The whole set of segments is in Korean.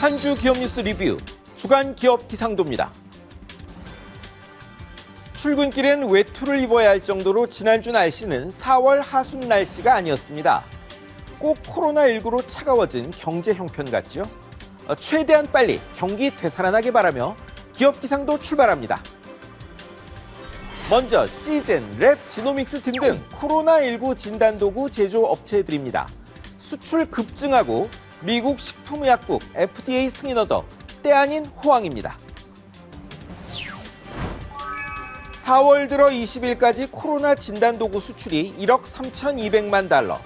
한 주 기업 뉴스 리뷰 주간 기업 기상도입니다. 출근길엔 외투를 입어야 할 정도로 지난주 날씨는 4월 하순 날씨가 아니었습니다. 꼭 코로나19로 차가워진 경제 형편 같죠? 최대한 빨리 경기 되살아나게 바라며 기업 기상도 출발합니다. 먼저 시즌, 랩, 지노믹스 등등 코로나19 진단도구 제조업체들입니다. 수출 급증하고 미국 식품의약국 FDA 승인 얻어 때 아닌 호황입니다. 4월 들어 20일까지 코로나 진단도구 수출이 1억 3,200만 달러,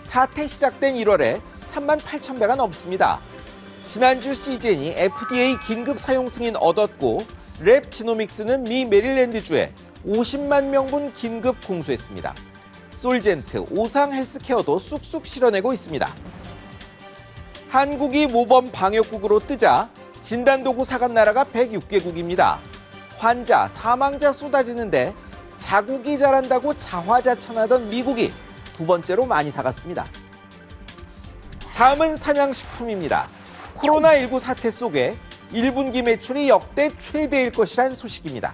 사태 시작된 1월에 3만 8천 배가 넘습니다. 지난주 시즌이 FDA 긴급 사용 승인 얻었고 랩 지노믹스는 미 메릴랜드주에 50만 명분 긴급 공수했습니다. 솔젠트, 오상 헬스케어도 쑥쑥 실어내고 있습니다. 한국이 모범 방역국으로 뜨자 진단도구 사간 나라가 106개국입니다. 환자, 사망자 쏟아지는데 자국이 잘한다고 자화자찬하던 미국이 두 번째로 많이 사갔습니다. 다음은 삼양식품입니다. 코로나19 사태 속에 1분기 매출이 역대 최대일 것이란 소식입니다.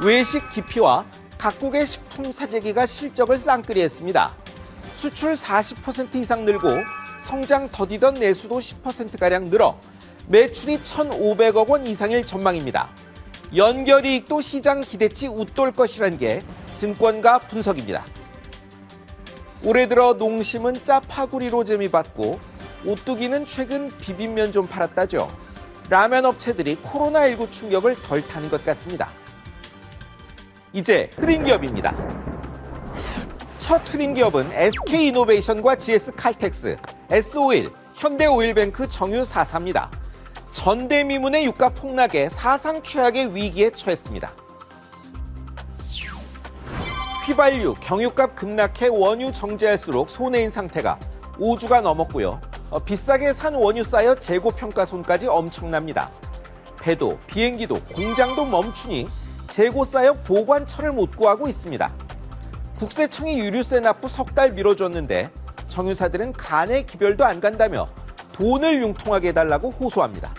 외식 기피와 각국의 식품 사재기가 실적을 쌍끌이했습니다. 수출 40% 이상 늘고 성장 더디던 내수도 10%가량 늘어 매출이 1,500억 원 이상일 전망입니다. 연결이익도 시장 기대치 웃돌 것이란 게 증권가 분석입니다. 올해 들어 농심은 짜파구리로 재미봤고 오뚜기는 최근 비빔면 좀 팔았다죠. 라면 업체들이 코로나19 충격을 덜 타는 것 같습니다. 이제 흐린 기업입니다. 첫 흐린 기업은 SK이노베이션과 GS칼텍스, S-오일, 현대오일뱅크, 정유4사입니다. 전대미문의 유가 폭락에 사상 최악의 위기에 처했습니다. 휘발유, 경유값 급락해 원유 정제할수록 손해인 상태가 5주가 넘었고요. 비싸게 산 원유 쌓여 재고평가손까지 엄청납니다. 배도, 비행기도, 공장도 멈추니 재고 쌓여 보관처를 못 구하고 있습니다. 국세청이 유류세 납부 석 달 미뤄줬는데 정유사들은 간의 기별도 안 간다며 돈을 융통하게 해달라고 호소합니다.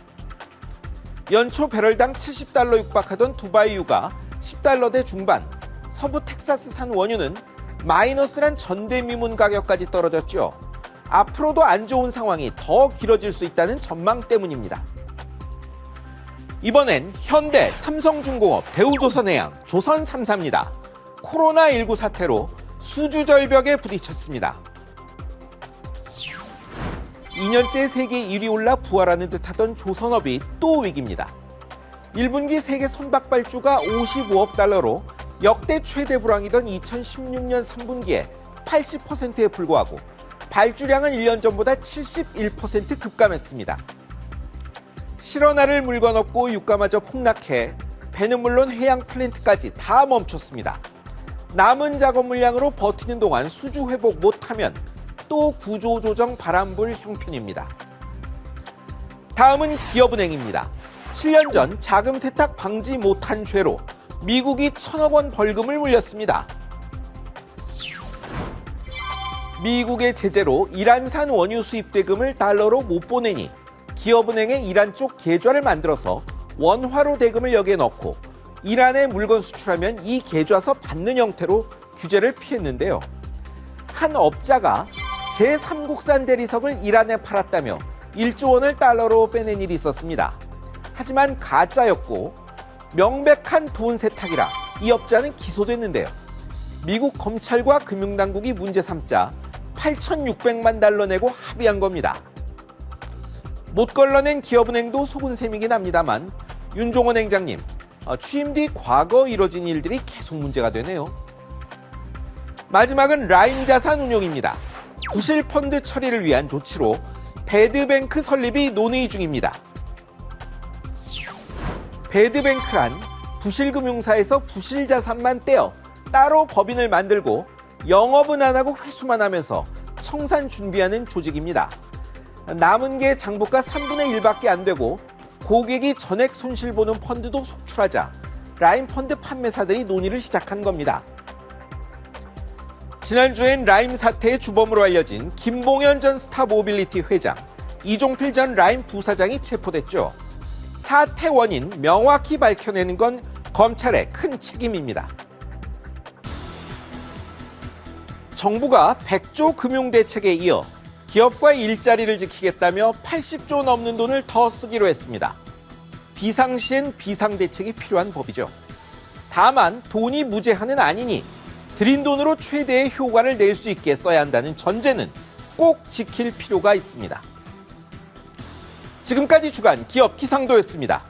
연초 배럴당 70달러 육박하던 두바이유가 10달러대 중반, 서부 텍사스산 원유는 마이너스란 전대미문 가격까지 떨어졌죠. 앞으로도 안 좋은 상황이 더 길어질 수 있다는 전망 때문입니다. 이번엔 현대, 삼성중공업, 대우조선해양, 조선3사입니다. 코로나19 사태로 수주절벽에 부딪혔습니다. 2년째 세계 1위 올라 부활하는 듯하던 조선업이 또 위기입니다. 1분기 세계 선박발주가 55억 달러로 역대 최대 불황이던 2016년 3분기에 80%에 불과하고 발주량은 1년 전보다 71% 급감했습니다. 실어나를 물건 없고 유가마저 폭락해 배는 물론 해양 플랜트까지 다 멈췄습니다. 남은 작업 물량으로 버티는 동안 수주 회복 못하면 또 구조조정 바람불 형편입니다. 다음은 기업은행입니다. 7년 전 자금 세탁 방지 못한 죄로 미국이 1,000억 원 벌금을 물렸습니다. 미국의 제재로 이란산 원유 수입 대금을 달러로 못 보내니 기업은행의 이란 쪽 계좌를 만들어서 원화로 대금을 여기에 넣고 이란에 물건 수출하면 이 계좌서 받는 형태로 규제를 피했는데요. 한 업자가 제3국산 대리석을 이란에 팔았다며 1조 원을 달러로 빼낸 일이 있었습니다. 하지만 가짜였고 명백한 돈 세탁이라 이 업자는 기소됐는데요. 미국 검찰과 금융당국이 문제 삼자 8,600만 달러 내고 합의한 겁니다. 못 걸러낸 기업은행도 속은 셈이긴 합니다만 윤종원 행장님, 취임 뒤 과거 이뤄진 일들이 계속 문제가 되네요. 마지막은 라임자산운용입니다. 부실펀드 처리를 위한 조치로 배드뱅크 설립이 논의 중입니다. 배드뱅크란 부실금융사에서 부실자산만 떼어 따로 법인을 만들고 영업은 안 하고 회수만 하면서 청산 준비하는 조직입니다. 남은 게 장부가 3분의 1밖에 안 되고 고객이 전액 손실 보는 펀드도 속출하자 라임펀드 판매사들이 논의를 시작한 겁니다. 지난주엔 라임 사태의 주범으로 알려진 김봉현 전 스타모빌리티 회장, 이종필 전 라임 부사장이 체포됐죠. 사태 원인 명확히 밝혀내는 건 검찰의 큰 책임입니다. 정부가 100조 금융대책에 이어 기업과의 일자리를 지키겠다며 80조 넘는 돈을 더 쓰기로 했습니다. 비상시엔 비상대책이 필요한 법이죠. 다만 돈이 무제한은 아니니 들인 돈으로 최대의 효과를 낼 수 있게 써야 한다는 전제는 꼭 지킬 필요가 있습니다. 지금까지 주간 기업 기상도였습니다.